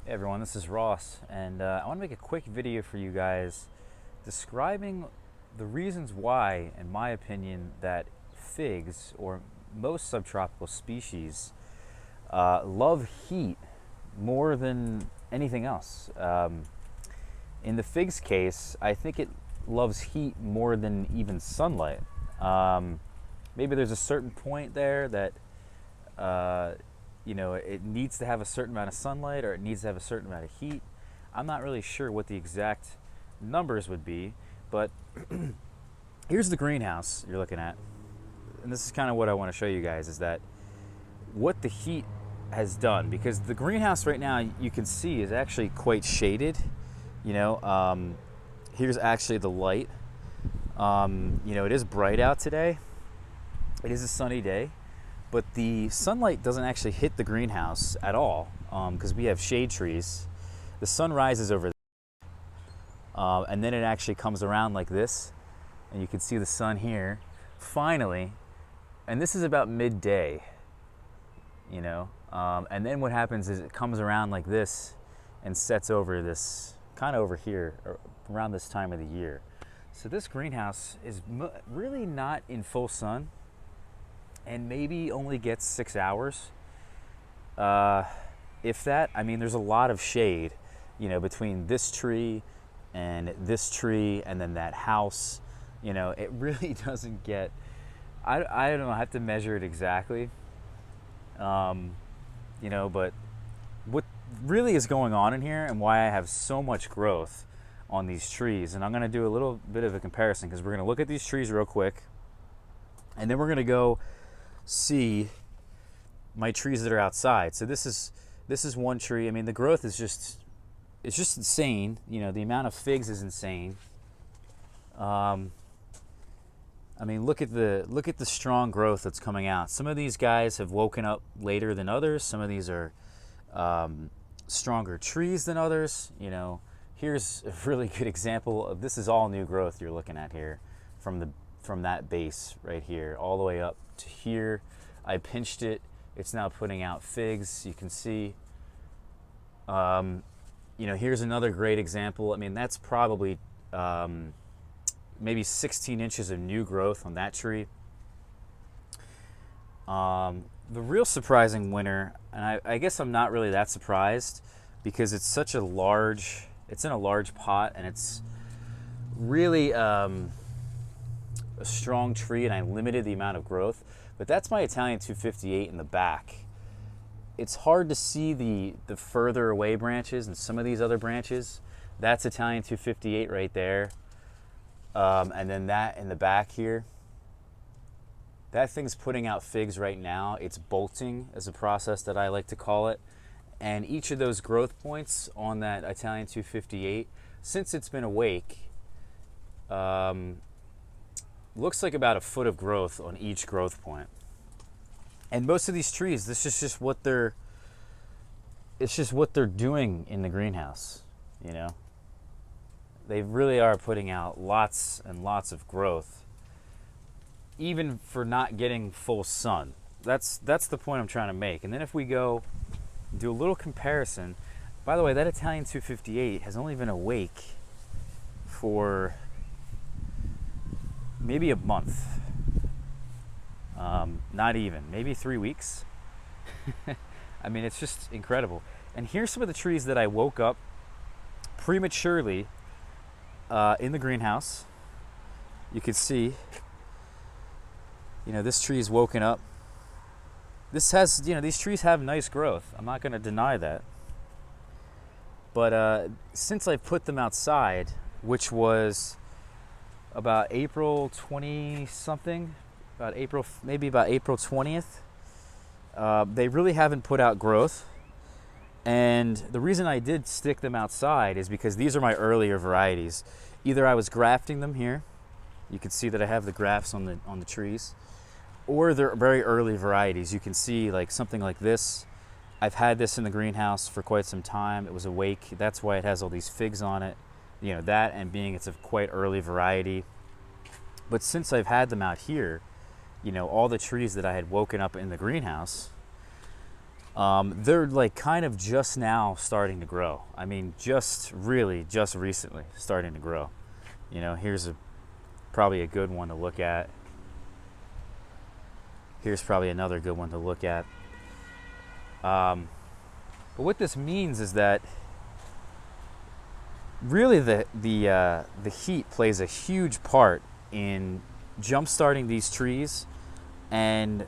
Hey everyone, this is Ross, and I want to make a quick video for you guys describing the reasons why, in my opinion, that figs, or most subtropical species, love heat more than anything else. In the fig's case, I think it loves heat more than even sunlight. Maybe there's a certain point there that uh, it needs to have a certain amount of sunlight or it needs to have a certain amount of heat. I'm not really sure what the exact numbers would be, but here's the greenhouse you're looking at. And this is kind of what I want to show you guys, is that what the heat has done, because the greenhouse right now you can see is actually quite shaded. Here's actually the light. It is bright out today. It is a sunny day, but the sunlight doesn't actually hit the greenhouse at all because we have shade trees. The sun rises over there, and then it actually comes around like this, and you can see the sun here finally, and this is about midday, and then what happens is it comes around like this and sets over this kind of over here around this time of the year. So this greenhouse is really not in full sun and maybe only gets 6 hours, if that. I mean, there's a lot of shade, between this tree and this tree and then that house. It really doesn't get, I don't know, I have to measure it exactly. But what really is going on in here and why I have so much growth on these trees, and I'm going to do a little bit of a comparison because we're going to look at these trees real quick, and then we're going to go see my trees that are outside. So this is one tree. I mean, the growth is just, it's just insane. The amount of figs is insane. I mean, look at the strong growth that's coming out. Some of these guys have woken up later than others. Some of these are stronger trees than others. Here's a really good example of, this is all new growth you're looking at here, from that base right here all the way up to here. I pinched it. It's now putting out figs. You can see. Here's another great example. I mean, that's probably maybe 16 inches of new growth on that tree. The real surprising winner, and I guess I'm not really that surprised because it's such a large, it's in a large pot, and it's really a strong tree, and I limited the amount of growth. But that's my Italian 258 in the back. It's hard to see the further away branches and some of these other branches. That's Italian 258 right there. And then that in the back here. That thing's putting out figs right now. It's bolting is a process that I like to call it. And each of those growth points on that Italian 258, since it's been awake, looks like about a foot of growth on each growth point. And most of these trees, this is just what they're, it's just what they're doing in the greenhouse, They really are putting out lots and lots of growth, even for not getting full sun. That's the point I'm trying to make. And then if we go do a little comparison, by the way, that Italian 258 has only been awake for maybe a month. Not even, maybe 3 weeks. I mean, it's just incredible. And here's some of the trees that I woke up prematurely in the greenhouse. You can see, this tree is woken up. This has, these trees have nice growth. I'm not going to deny that. But since I put them outside, which was about April 20 something, maybe about April 20th, they really haven't put out growth. And the reason I did stick them outside is because these are my earlier varieties. Either I was grafting them here. You can see that I have the grafts on the trees, or they're very early varieties. You can see like something like this. I've had this in the greenhouse for quite some time. It was awake. That's why it has all these figs on it. That, and being it's a quite early variety. But since I've had them out here, all the trees that I had woken up in the greenhouse, They're like kind of just now starting to grow. I mean, just recently starting to grow. You know, here's probably a good one to look at. Here's probably another good one to look at. But what this means is that really the heat plays a huge part in jump-starting these trees and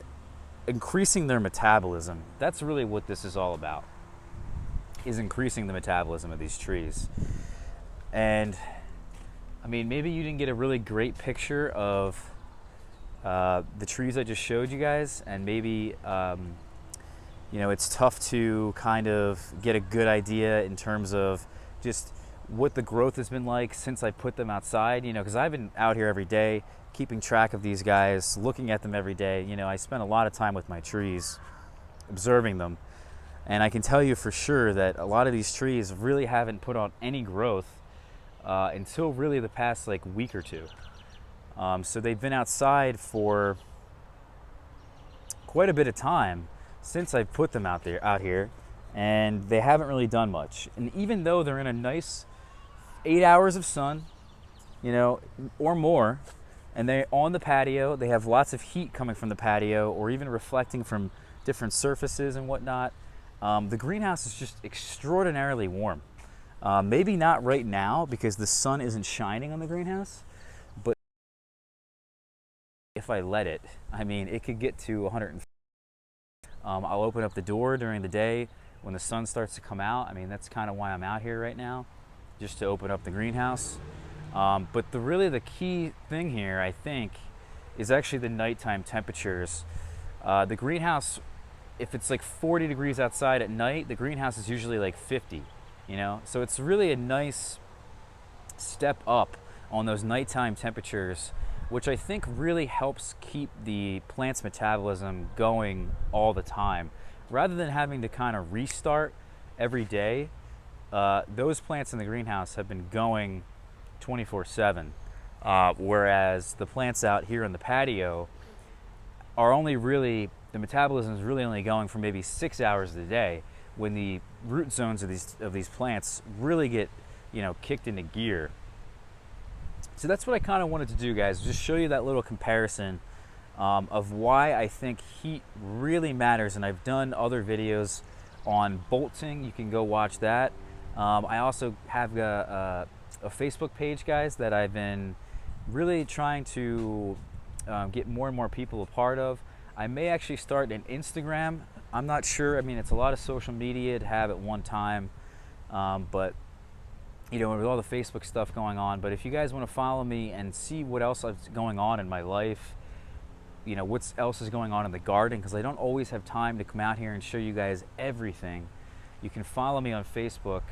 increasing their metabolism. That's really what this is all about, is increasing the metabolism of these trees. And I mean, maybe you didn't get a really great picture of the trees I just showed you guys, and maybe you know, it's tough to kind of get a good idea in terms of just what the growth has been like since I put them outside, you know, because I've been out here every day keeping track of these guys, looking at them every day. You know, I spend a lot of time with my trees, observing them, and I can tell you for sure that a lot of these trees really haven't put on any growth until really the past like week or two. So they've been outside for quite a bit of time since I've put them out here, and they haven't really done much. And even though they're in a nice 8 hours of sun, you know, or more, and they're on the patio, they have lots of heat coming from the patio or even reflecting from different surfaces and whatnot, the greenhouse is just extraordinarily warm. Maybe not right now because the sun isn't shining on the greenhouse, but if I let it, I mean, it could get to 150. I'll open up the door during the day when the sun starts to come out. I mean, that's kind of why I'm out here right now, just to open up the greenhouse. But really the key thing here, I think, is actually the nighttime temperatures. The greenhouse, if it's like 40 degrees outside at night, the greenhouse is usually like 50, you know? So it's really a nice step up on those nighttime temperatures, which I think really helps keep the plant's metabolism going all the time. Rather than having to kind of restart every day, those plants in the greenhouse have been going 24/7, whereas the plants out here in the patio are only really, the metabolism is really only going for maybe 6 hours a day, when the root zones of these plants really get, you know, kicked into gear. So that's what I kind of wanted to do, guys, just show you that little comparison of why I think heat really matters. And I've done other videos on bolting. You can go watch that. I also have a Facebook page, guys, that I've been really trying to get more and more people a part of. I may actually start an Instagram. I'm not sure. I mean, it's a lot of social media to have at one time, but you know, with all the Facebook stuff going on. But if you guys want to follow me and see what else is going on in my life, you know, what else is going on in the garden, because I don't always have time to come out here and show you guys everything, you can follow me on Facebook.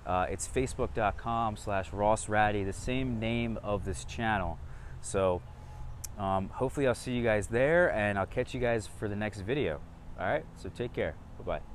It's facebook.com/RossRaddy, the same name of this channel. So hopefully I'll see you guys there, and I'll catch you guys for the next video. All right, so take care. Bye-bye.